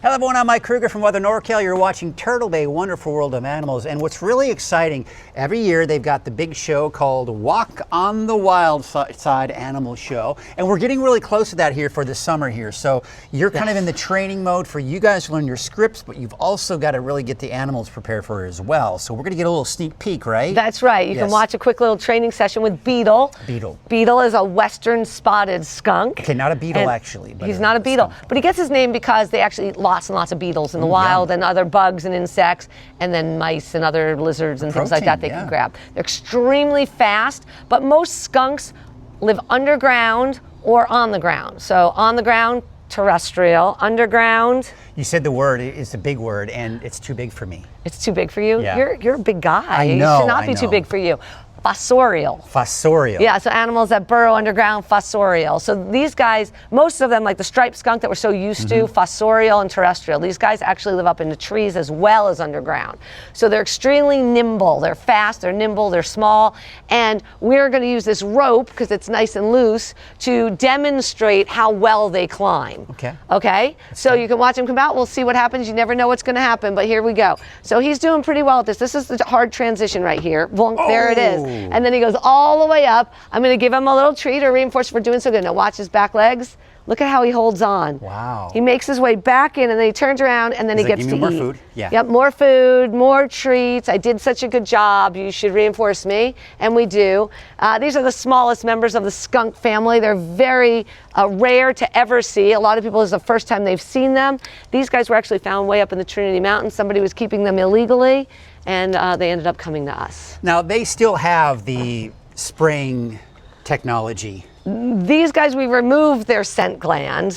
Hello everyone, I'm Mike Kruger from Weather NorCal. You're watching Turtle Bay, Wonderful World of Animals. And what's really exciting, every year they've got the big show called Walk on the Wild Side Animal Show. And we're getting really close to that here for the summer here. So you're kind of in the training mode for you guys to learn your scripts, but you've also got to really get the animals prepared for it as well. So we're going to get a little sneak peek, right? That's right. You can watch a quick little training session with Beetle. Beetle is a western spotted skunk. Okay, not a beetle actually. But he's not a beetle. But he gets his name because they actually eat lots and lots of beetles in the wild and other bugs and insects, and then mice and other lizards and things like that they can grab. They're extremely fast, but most skunks live underground or on the ground. So on the ground, terrestrial. Underground. You said the word, it's a big word, and it's too big for me. It's too big for you? Yeah. You're a big guy. I know. It should not be too big for you. Fossorial. Fossorial. Yeah, so animals that burrow underground, fossorial. So these guys, most of them, like the striped skunk that we're so used to, fossorial and terrestrial, these guys actually live up in the trees as well as underground. So they're extremely nimble. They're fast, they're nimble, they're small, and we're going to use this rope, because it's nice and loose, to demonstrate how well they climb. Okay. Okay? So you can watch him come out. We'll see what happens. You never know what's going to happen, but here we go. So he's doing pretty well at this. This is the hard transition right here. There it is. And then he goes all the way up. I'm going to give him a little treat or reinforce for doing so good. Now watch his back legs. Look at how he holds on. Wow. He makes his way back in, and then he turns around, and then he gets to eat. More food. Yeah. Yep, more food, more treats. I did such a good job. You should reinforce me, and we do. These are the smallest members of the skunk family. They're very rare to ever see. A lot of people, this is the first time they've seen them. These guys were actually found way up in the Trinity Mountains. Somebody was keeping them illegally, and they ended up coming to us. Now, they still have the spraying technology. These guys, we removed their scent gland,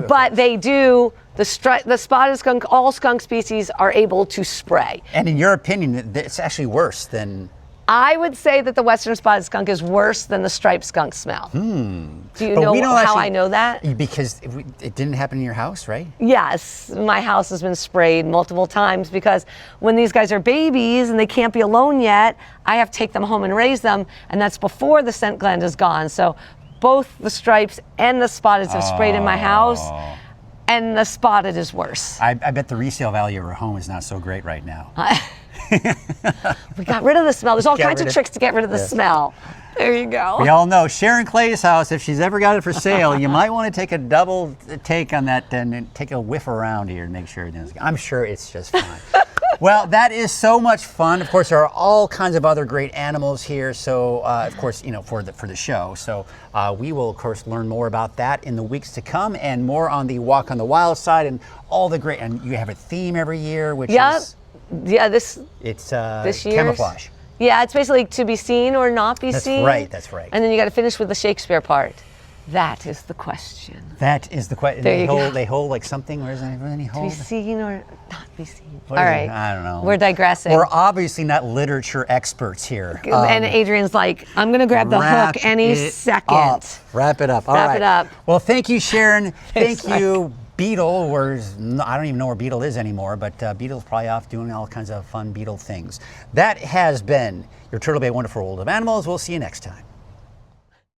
but they do, the spotted skunk, all skunk species are able to spray. And in your opinion, it's actually worse than... I would say that the western spotted skunk is worse than the striped skunk smell. Do you know how I know that? Because it didn't happen in your house, right? Yes, my house has been sprayed multiple times, because when these guys are babies and they can't be alone yet, I have to take them home and raise them, and that's before the scent gland is gone. So both the stripes and the spotted have sprayed in my house, and the spotted is worse. I bet the resale value of our home is not so great right now. We got rid of the smell. There's all kinds of tricks to get rid of the smell. There you go. We all know Sharon Clay's house, if she's ever got it for sale, you might want to take a double take on that and take a whiff around here and make sure everything's good. I'm sure it's just fine. Well, that is so much fun. Of course, there are all kinds of other great animals here. So, of course, you know, for the show. So we will, of course, learn more about that in the weeks to come, and more on the Walk on the Wild side and all the great. And you have a theme every year, which is this year camouflage. Yeah, it's basically to be seen or not be seen. That's right. And then you got to finish with the Shakespeare part. That is the question. That is the question. They hold like something. Where is any hold? To be seen or not be seen. All right. I don't know. We're digressing. We're obviously not literature experts here. And Adrian's like, I'm going to grab the hook any second. Wrap it up. All right. Wrap it up. Well, thank you, Sharon. Thank you, Beetle. I don't even know where Beetle is anymore, but Beetle's probably off doing all kinds of fun Beetle things. That has been your Turtle Bay Wonderful World of Animals. We'll see you next time.